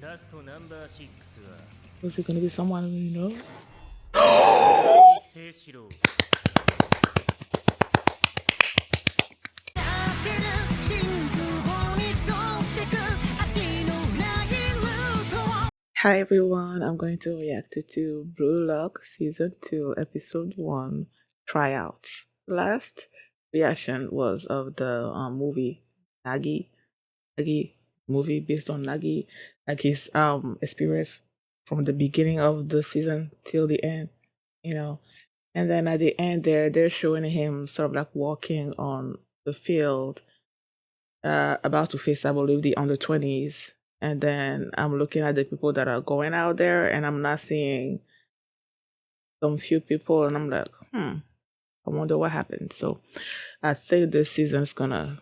Was it gonna be someone you know? Hi everyone, I'm going to react to Blue Lock Season 2 Episode 1 Tryouts. Last reaction was of the movie Nagi movie based on Nagi, like his experience from the beginning of the season till the end, you know. And then at the end they're showing him sort of like walking on the field, about to face, I believe, the under 20s. And then I'm looking at the people that are going out there and I'm not seeing some few people and I'm like, I wonder what happened. So I think this season is gonna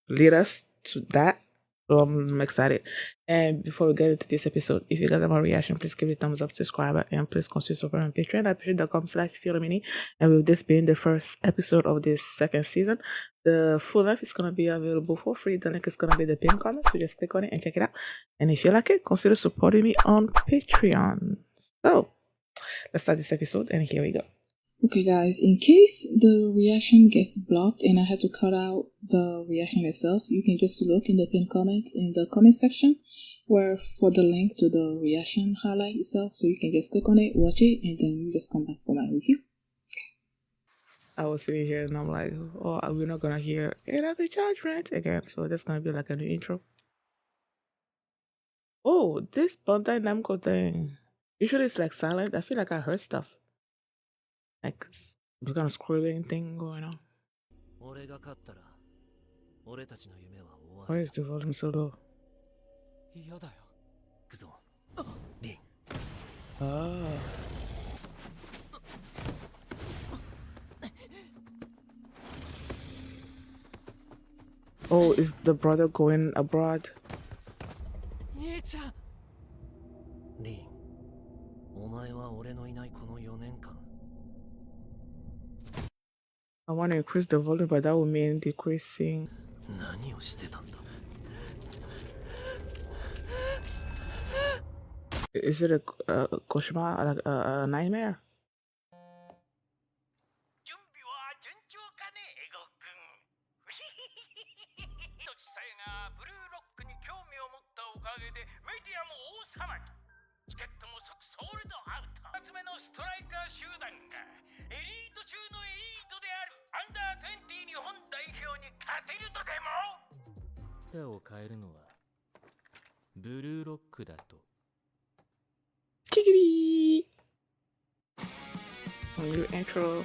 lead us to that. So I'm excited. And before we get into this episode, if you guys have a reaction, please give it a thumbs up, subscribe, and please consider supporting on Patreon at patreon.com/feelmini. And with this being the first episode of this second season, the full length is gonna be available for free. The link is gonna be in the pinned comment, so just click on it and check it out. And if you like it, consider supporting me on Patreon. So let's start this episode, and here we go. Okay guys, in case the reaction gets blocked and I had to cut out the reaction itself, you can just look in the pinned comment in the comment section where for the link to the reaction highlight itself, so you can just click on it, watch it, and then you just come back for my review. I was sitting here and I'm like, oh, we're not gonna hear another judgment again, so that's gonna be like a new intro. Oh, this Bandai Namco thing. Usually it's like silent. I feel like I heard stuff. Like some kind of scrolling thing going on. Why is the volume so low? Ah. Oh, is the brother going abroad? I want to increase the volume, but that would mean decreasing. Is it a koshima, like a nightmare? Chickadee! New intro.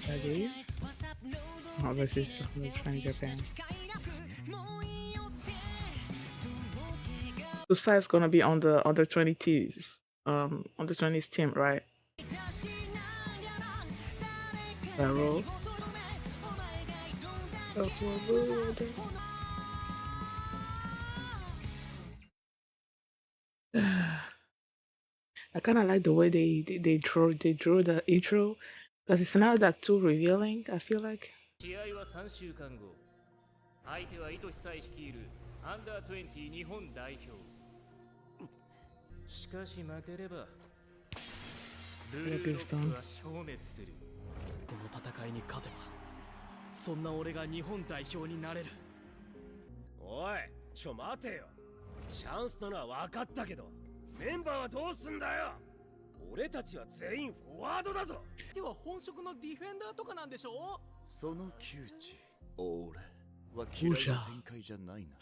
Okay. Oh, this is from Train Japan. Usai's gonna be on the under 20s, under 20s team, right? Barrow. That's what we're doing. I kind of like the way they drew the intro, because it's not like too revealing. I feel like. Look, it's done. この戦いに勝てばそんな俺が日本代表になれる。おい、待てよ。チャンスなのは分かったけど、メンバーはどうすんだよ。俺たちは全員フォワードだぞ。では本職のディフェンダーとかなんでしょう。その窮地、俺は嫌いな展開じゃないな。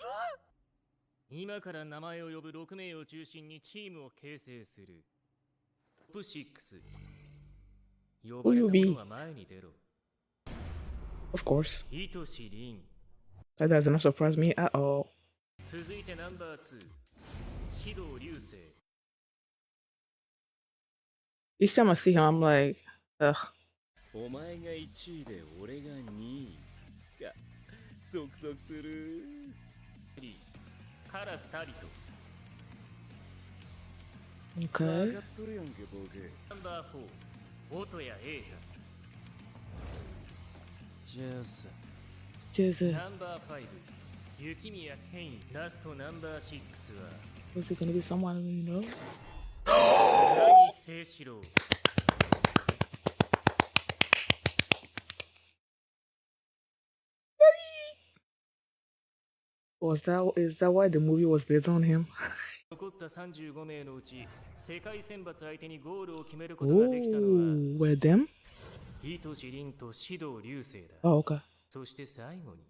今から名前を呼ぶ6名を中心にチームを形成する。トップ6。Who you be? Of course. That does not surprise me at all. Each time I see him, I'm like, ugh. Okay. Number 4. 音谷瑛太。ジェズ。ナンバー5、雪宮ケインラストナンバー6は Was it gonna be someone you know? 何清志郎 Is that why the movie was based on him? 残った35名のうち世界選抜相手にゴールを決めることができたのは Oh, were them? 糸地凛と指導流星だ。 Oh, okay. そして最後に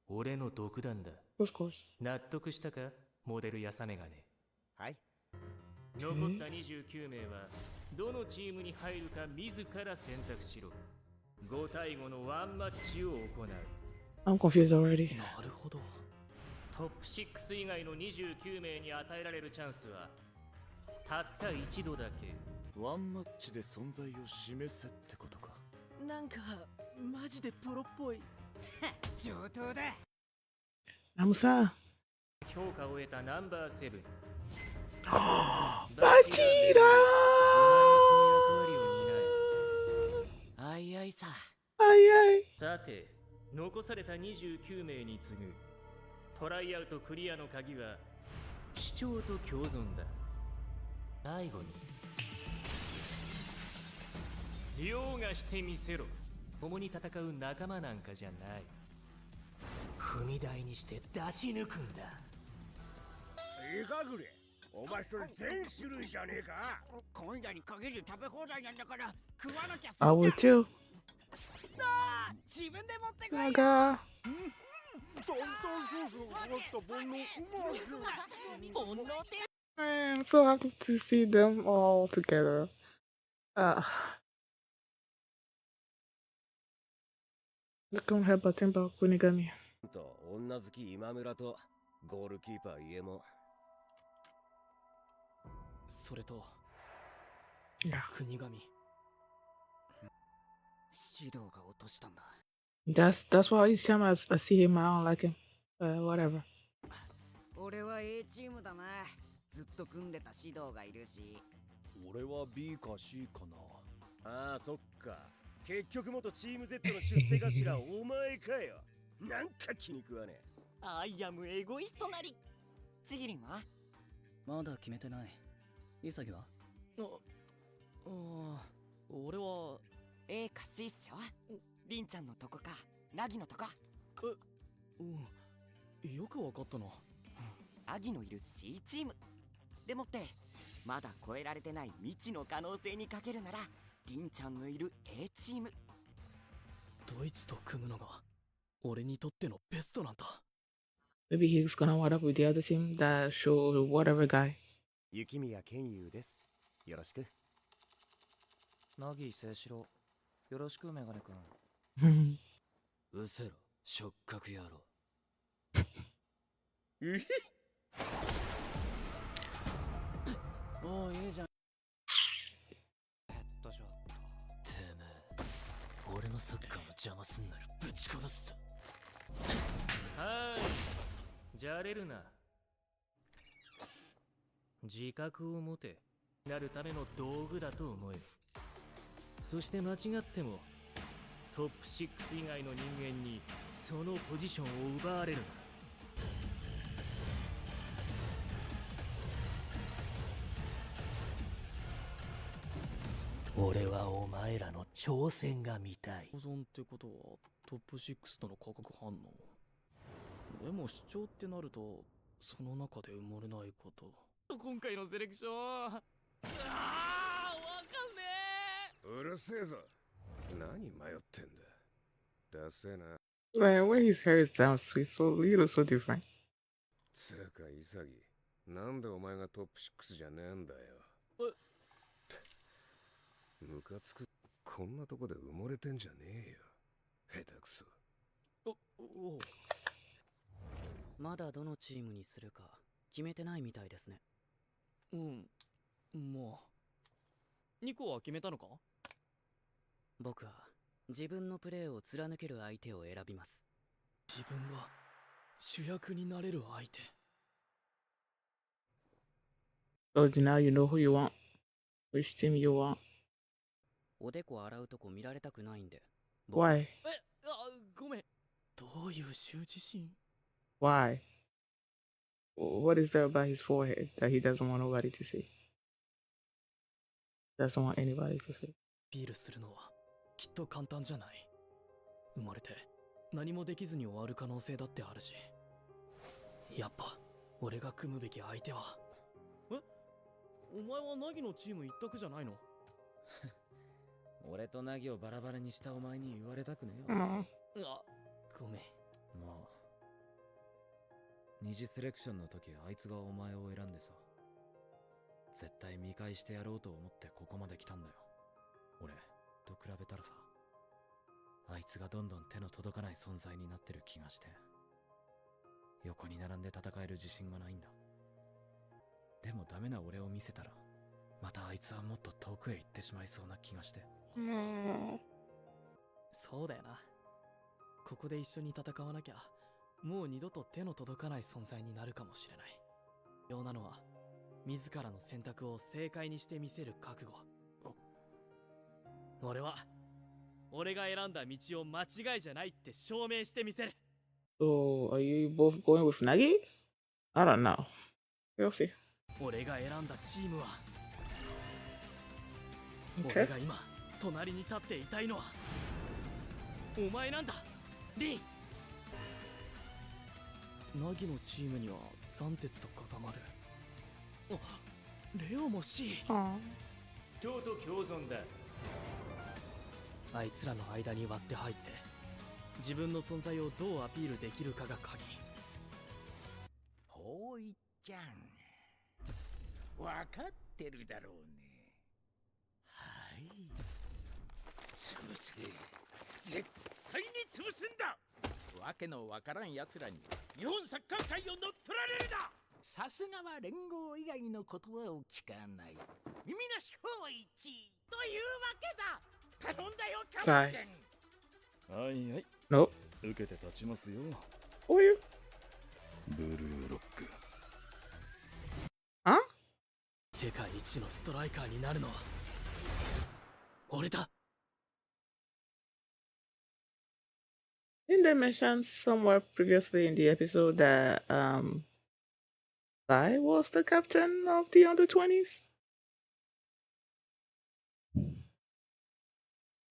俺の独断だ。 Of course. 納得したかモデルやさめがね。はい。残った29名はどのチームに入るか自ら選択しろ。5対5のワンマッチを行う。 I'm confused already. なるほど。トップ6以外の29名に与えられるチャンスはたった一度だけ。ワンマッチで存在を示せってことか。なんかマジでプロっぽい。上等だ。Namusa. 評価を得たナンバー7。 Bachira! あいあいさ。 Aye, aye. さて、残された29名に次ぐトライアウトクリアの鍵は視聴と共存だ。最後に凌駕してみせろ。共に戦う仲間なんかじゃない。踏み台にして出し抜くんだ。いかぐれ、お前それ全種類じゃねえか。今夜に限り食べ放題なんだから食わなきゃ。 I would too. 自分で持ってこい。 Naga. 担々ソースがかかった煩悩うまいよ。煩悩って I'm so happy to see them all together. Look on her button about Kunigami. と女好き今村とゴールキーパー家も。それと Yeah. 国神指導が落としたんだ。 That's why each time I see him, I don't like him. Whatever. 俺は A チームだな。ずっと組んでた指導がいるし。俺は B か C かな。ああ、そっか。結局元チーム Z の出世頭お前かよ。なんか気に食わねえ。アイアムエゴイストなり。ちぎりんはまだ決めてない。潔は俺は A か C っしょ。りんちゃんのとこかナギのとこ。よくわかったな。アギのいる C チームでもってまだ超えられてない未知の可能性にかけるならりんちゃんのいる A チーム。ドイツと組むのが俺にとってのベストなんだ。 Maybe he's gonna wind up with the other team that show whatever guy. 雪宮健優です。よろしく。ナギ清志郎よろしくメガネくん。うせろ触覚野郎。もういいじゃん。ヘッドショット。てめえ俺のサッカーの邪魔すんならぶち殺すぞ。はーい、じゃれるな。自覚を持てなるための道具だと思え。そして間違ってもトップ6以外の人間にそのポジションを奪われるな。俺はお前らの挑戦が見たい。保存ってことはトップ6との化学反応。でも主張ってなるとその中で埋もれないこと。今回のセレクションわかんねうるせえぞ。何迷ってんだ。ダセえな。Man, when his hair is down sweet, so he looks so different. つうか潔、なんでお前がトップ6じゃねえんだよ。ムカつく。こんなとこで埋もれてんじゃねえよ。下手くそ。まだどのチームにするか決めてないみたいですね。まあ2個は決めたのか。僕は自分のプレーを貫ける相手を選びます。自分が主役になれる相手。 So now you know who you want. Which team you want. おでこ洗うとこ見られたくないんで。Why? ごめん。どういう羞恥心。Why? What is there about his forehead that he doesn't want nobody to see? Doesn't want anybody to see. ピールするのはきっと簡単じゃない。生まれて何もできずに終わる可能性だってあるし。やっぱ俺が組むべき相手は。え？お前はナギのチーム一択じゃないの？俺とナギをバラバラにしたお前に言われたくねえよ。あ、ごめん。まあ二次セレクションの時あいつがお前を選んでさ、絶対見返してやろうと思ってここまで来たんだよ。俺と比べたらさ、あいつがどんどん手の届かない存在になってる気がして、横に並んで戦える自信がないんだ。でもダメな俺を見せたら、またあいつはもっと遠くへ行ってしまいそうな気がして。そうだよな。ここで一緒に戦わなきゃ、もう二度と手の届かない存在になるかもしれない。必要なのは、自らの選択を正解にしてみせる覚悟。俺は、俺が選んだ道を間違いじゃないって証明してみせる。So, are you both going with Nagi? I don't know. We'll see. 俺が選んだチームは、Okay. 俺が今、隣に立っていたいのは、お前なんだ、リン。ナギのチームには残鉄と固まる。あ、レオも C。京都共存だ。あいつらの間に割って入って、自分の存在をどうアピールできるかが鍵。ほいちゃん、わかってるだろうね。はい、潰せ。絶対に潰すんだ。わけのわからん奴らに日本サッカー界を乗っ取られるな。さすがは連合以外の言葉を聞かない。耳なし法一というわけだ。頼んだよ、キャプテン。はいはい。Nope. 受けて立ちますよ。Who are you? ブルーロック。Huh? 世界一のストライカーになるのは、俺だ。Didn't they mention somewhere previously in the episode that Sai was the captain of the under-20s?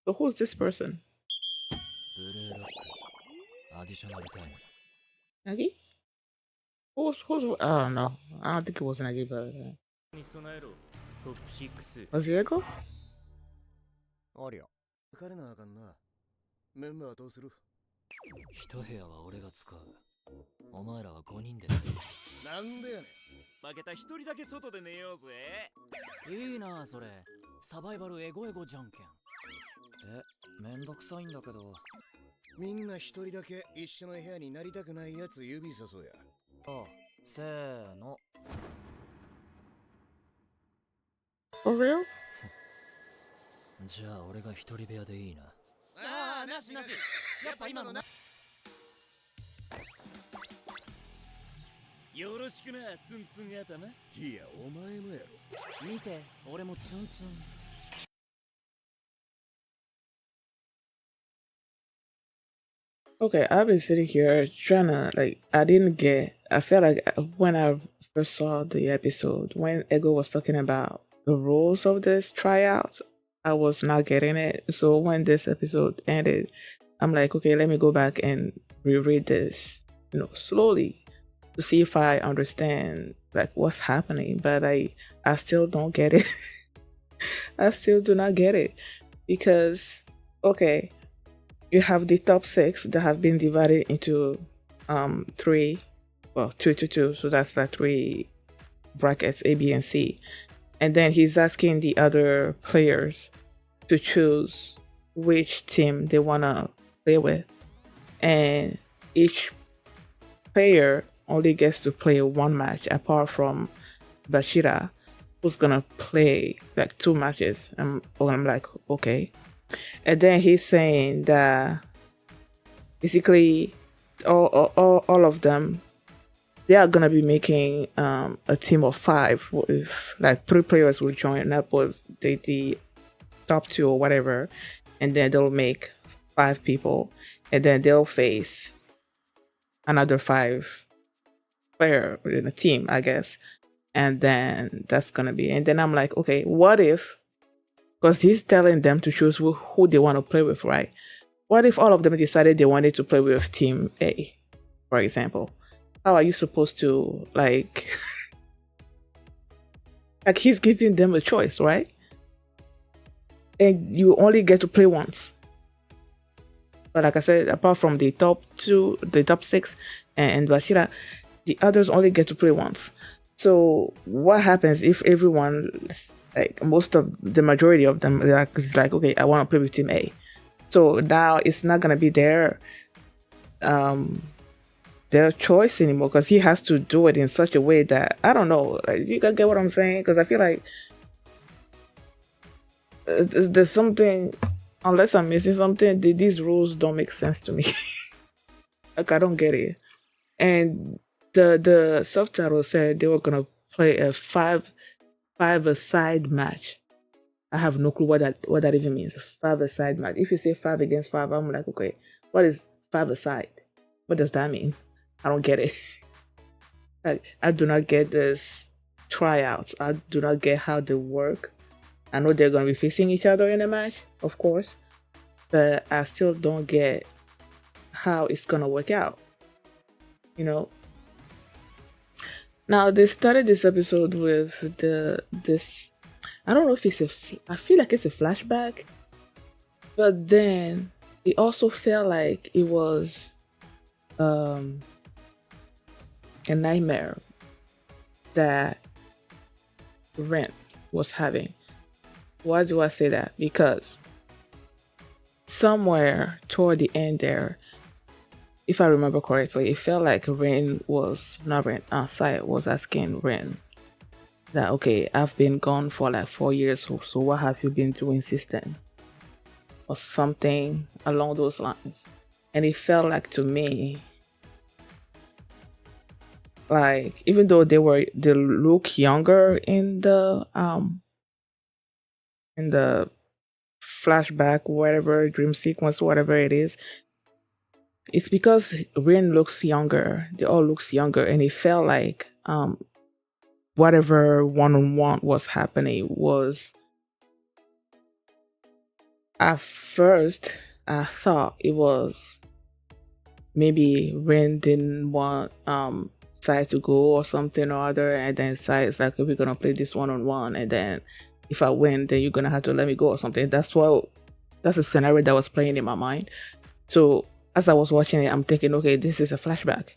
So who's this person? ブルーロック。アディショナルタイム。Nagi? Who's I don't know. I don't think it was Nagi, but に備えろ。トップ6。was he Echo? ありゃ。彼なあかんな。メンバーどうする？一部屋は俺が使う。お前らは5人で。なんでやねん。負けた一人だけ外で寝ようぜ。いいなそれ。サバイバルエゴエゴじゃんけん。めんどくさいんだけど。みんな一人だけ一緒の部屋になりたくないやつ指さそうや。ああ、せーの。For real? じゃあ俺が一人部屋でいいな。ああ、なしなし。やっぱ今のな。よろしくな、ツンツン頭。いや、お前もやろ。見て、俺もツンツン。Okay, I've been sitting here trying to I felt like when I first saw the episode, when Ego was talking about the rules of this tryout, I was not getting it. So when this episode ended, I'm like, okay, let me go back and reread this, slowly to see if I understand like what's happening. But I still don't get it. I still do not get it because, okay, you have the top 6 that have been divided into 2 to 2. So that's like 3 brackets, A, B, and C. And then he's asking the other players to choose which team they want to play with. And each player only gets to play one match apart from Bashira, who's going to play like 2 matches. I'm like, okay. And then he's saying that basically all of them, they are gonna be making a team of 5 with like 3 players will join up with the top 2 or whatever, and then they'll make 5 people, and then they'll face another 5 player in a team, I guess. And then that's gonna be. And then I'm like, okay, what if? Because he's telling them to choose who they want to play with, right? What if all of them decided they wanted to play with Team A, for example? How are you supposed to like? Like he's giving them a choice, right? And you only get to play once. But like I said, apart from the top 2, the top 6, and Bashira, the others only get to play once. So what happens if everyone, like most of the majority of them, is like, okay, I want to play with Team A. So now it's not gonna be their choice anymore, because he has to do it in such a way that I don't know. Like, you gotta get what I'm saying? Because I feel like there's something, unless I'm missing something, these rules don't make sense to me. Like I don't get it. And the subtitle said they were gonna play a 5-a-side match. I have no clue what that even means. 5-a-side match. If you say 5 against 5, I'm like, okay, what is 5-a-side? What does that mean? I don't get it. Like, I do not get this tryouts. I do not get how they work. I know they're gonna be facing each other in a match, of course, but I still don't get how it's gonna work out. You know. Now they started this episode with this. I don't know if it's I feel like it's a flashback, but then it also felt like it was a nightmare that Ren was having. Why do I say that? Because somewhere toward the end there, if I remember correctly, it felt like Sai was asking Ren that, okay, I've been gone for like 4 years, so what have you been doing since then? Or something along those lines. And it felt like to me, like even though they look younger in the flashback, whatever, dream sequence, whatever it is, it's because Rin looks younger. They all looks younger, and it felt like whatever one-on-one was happening was, at first I thought it was maybe Rin didn't want Sai to go or something or other, and then Sai is like, we're gonna play this one-on-one, and then if I win, then you're gonna have to let me go or something. That's a scenario that was playing in my mind. So as I was watching it, I'm thinking, okay, this is a flashback.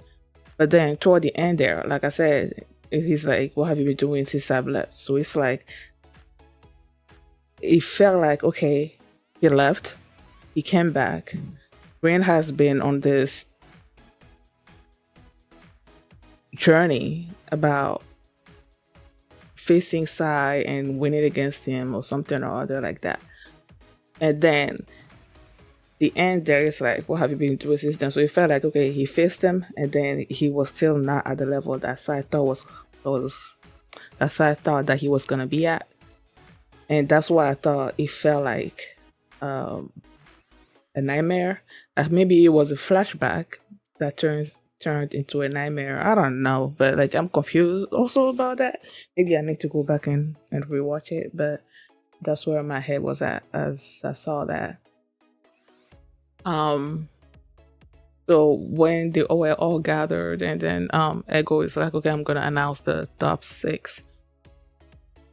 But then toward the end there, like I said, he's like, what have you been doing since I've left? So it's like, it felt like, okay, he left, he came back. Rin has been on this journey about facing Sai and winning against him or something or other like that. And then the end there is like, what have you been doing since then? So it felt like, okay, he faced him, and then he was still not at the level that Sai thought that he was gonna be at. And that's why I thought it felt like a nightmare. Maybe it was a flashback that turned into a nightmare. I don't know, but like I'm confused also about that. Maybe I need to go back and rewatch it, but that's where my head was at as I saw that. So when they were all gathered, and then Ego is like, okay, I'm gonna announce the top 6.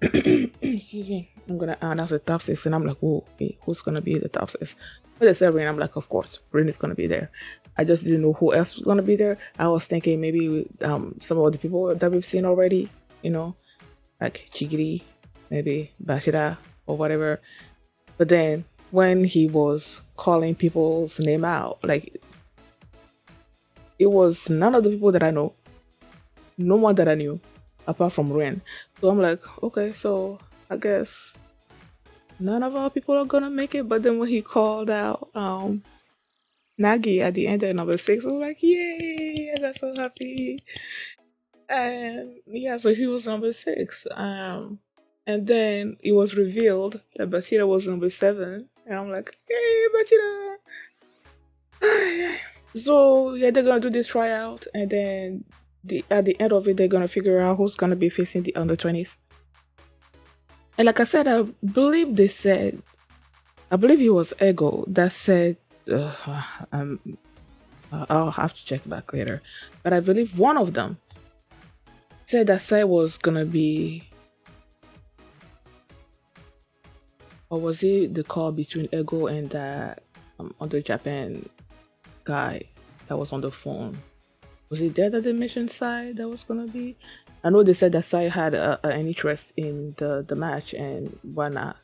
Excuse me. I'm gonna announce the top 6, and I'm like, whoa, okay, who's gonna be the top 6? But they said Rain, I'm like, of course, Rain is gonna be there. I just didn't know who else was gonna be there. I was thinking maybe some of the people that we've seen already, like Chigiri, maybe Bashira or whatever. But then when he was calling people's name out, like, it was none of the people that I know, no one that I knew apart from Ren. So I'm like, okay, so I guess none of our people are gonna make it. But then when he called out Nagi at the end of number 6, I was like, yay, I got so happy. And yeah, so he was number 6. And then it was revealed that Bashira was number 7. And I'm like, yay, Bashira. So yeah, they're gonna do this tryout, and then at the end of it, they're gonna figure out who's gonna be facing the under 20s. And like I said, I believe it was Ego that said, um, I'll have to check back later, but I believe one of them said that Sai was gonna be, or was it the call between Ego and that other Japan guy that was on the phone? Was it there that they mentioned Sai that was gonna be? I know they said that Sai had an interest in the match and whatnot.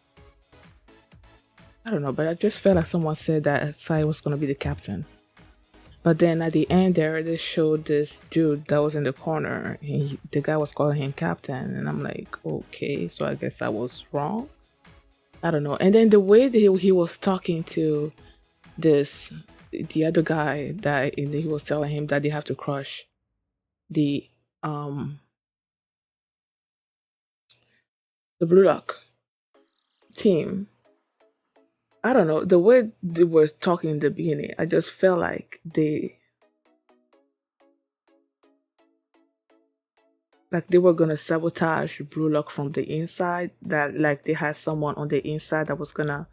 I don't know, but I just felt like someone said that Sai was gonna be the captain. But then at the end there, they showed this dude that was in the corner. The guy was calling him captain, and I'm like, okay, so I guess I was wrong. I don't know. And then the way that he was talking to this the other guy that he was telling him that they have to crush the um the Blue Lock team. I don't know, the way they were talking in the beginning, I just felt like they were gonna sabotage Blue Lock from the inside. That like they had someone on the inside that was gonna,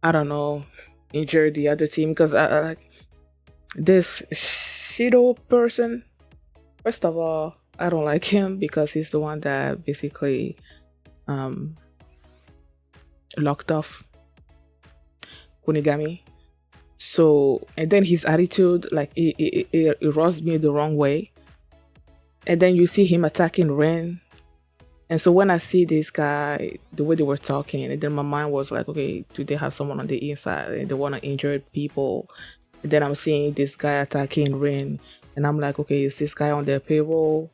I don't know, injure the other team because I like this Shidou person. First of all, I don't like him because he's the one that basically um locked off Kunigami. So, and then his attitude, like it rubs me the wrong way. And then you see him attacking Ren. And so when I see this guy, the way they were talking, and then my mind was like, okay, do they have someone on the inside and they want to injure people? And then I'm seeing this guy attacking Ren, and I'm like, okay, is this guy on their payroll?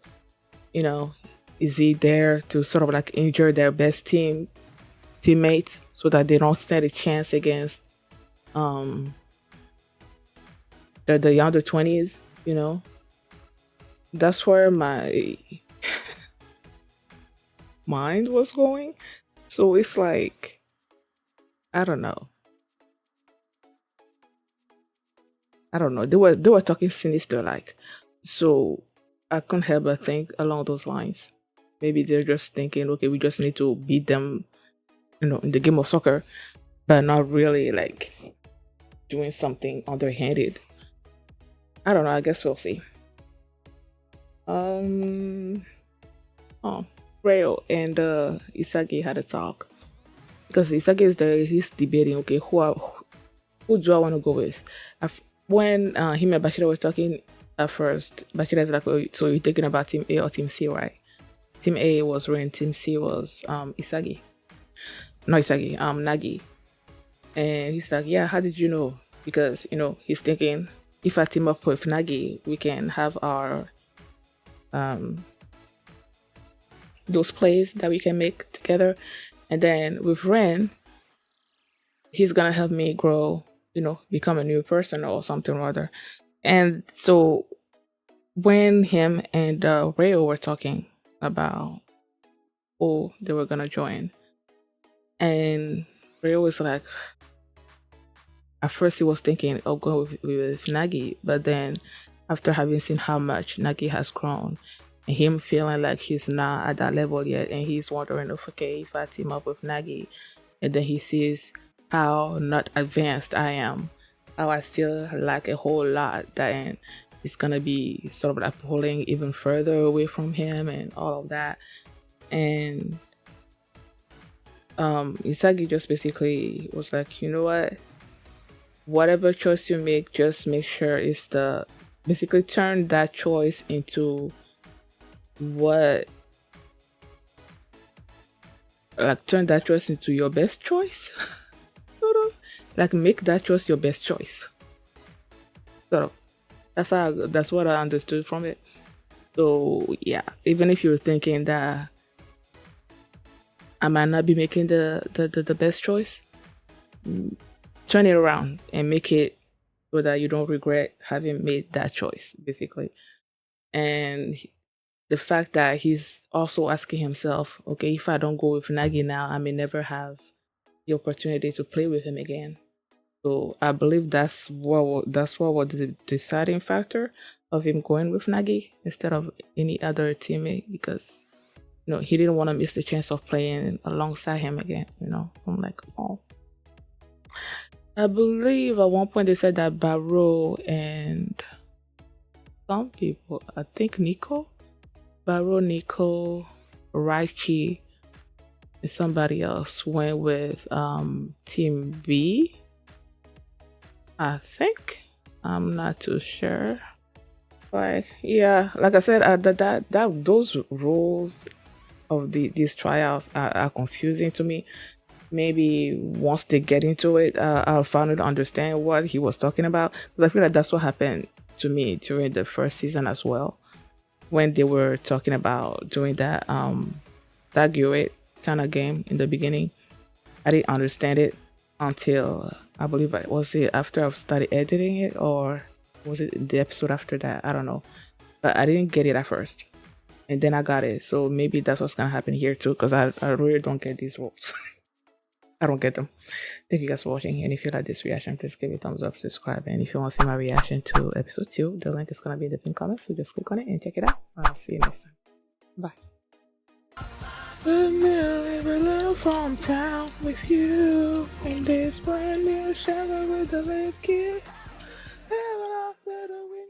You know, is he there to sort of like injure their best teammates so that they don't stand a chance against um the under 20s? You know, that's where my mind was going. So it's like, I don't know. They were talking sinister like. So I couldn't help but think along those lines. Maybe they're just thinking, okay, we just need to beat them, in the game of soccer, but not really like doing something underhanded. I don't know. I guess we'll see. Um. Oh, Reo and Isagi had a talk because Isagi is there. He's debating. Okay, who do I want to go with? When him and Bashida were talking at first, Bashida's like, oh, so you're thinking about Team A or Team C, right? Team A was Ren, Team C was Isagi. No, Isagi, Nagi. And he's like, yeah, how did you know? Because, he's thinking, if I team up with Nagi, we can have our those plays that we can make together. And then with Ren, he's gonna help me grow, become a new person or something or other. And so when him and Reo were talking about they were gonna join, and Reo was like, at first he was thinking of going with Nagi, but then after having seen how much Nagi has grown, and him feeling like he's not at that level yet, and he's wondering if I team up with Nagi, and then he sees how not advanced I am, how I still lack a whole lot, that it's gonna be sort of like pulling even further away from him and all of that. And Isagi just basically was like, you know what? Whatever choice you make, just make sure it's basically turn that choice into turn that choice into your best choice. Sort of. Like make that choice your best choice. Sort of. That's what I understood from it. So yeah, even if you're thinking that I might not be making the best choice, turn it around and make it so that you don't regret having made that choice, basically. And the fact that he's also asking himself, okay, if I don't go with Nagi now, I may never have the opportunity to play with him again. So I believe that's what was the deciding factor of him going with Nagi instead of any other teammate because he didn't want to miss the chance of playing alongside him again. I'm like, oh. I believe at one point they said that Barrow and some people, I think Barrow, Nico, Raichi, and somebody else went with Team B. I think. I'm not too sure. Like, yeah, like I said, that those rules of these tryouts are confusing to me. Maybe once they get into it, I'll finally understand what he was talking about. Because I feel like that's what happened to me during the first season as well, when they were talking about doing that Gurate kind of game in the beginning. I didn't understand it until I believe was it after I started editing it, or was it the episode after that? I don't know, but I didn't get it at first, and then I got it. So maybe that's what's gonna happen here too, because I really don't get these rules. I don't get them. Thank you guys for watching, and if you like this reaction, please give it a thumbs up, subscribe, and if you want to see my reaction to episode 2, the link is gonna be in the pinned comments, so just click on it and check it out. I'll see you next time. Bye. Every little from town with you in this brand new shower with the live kid. Better when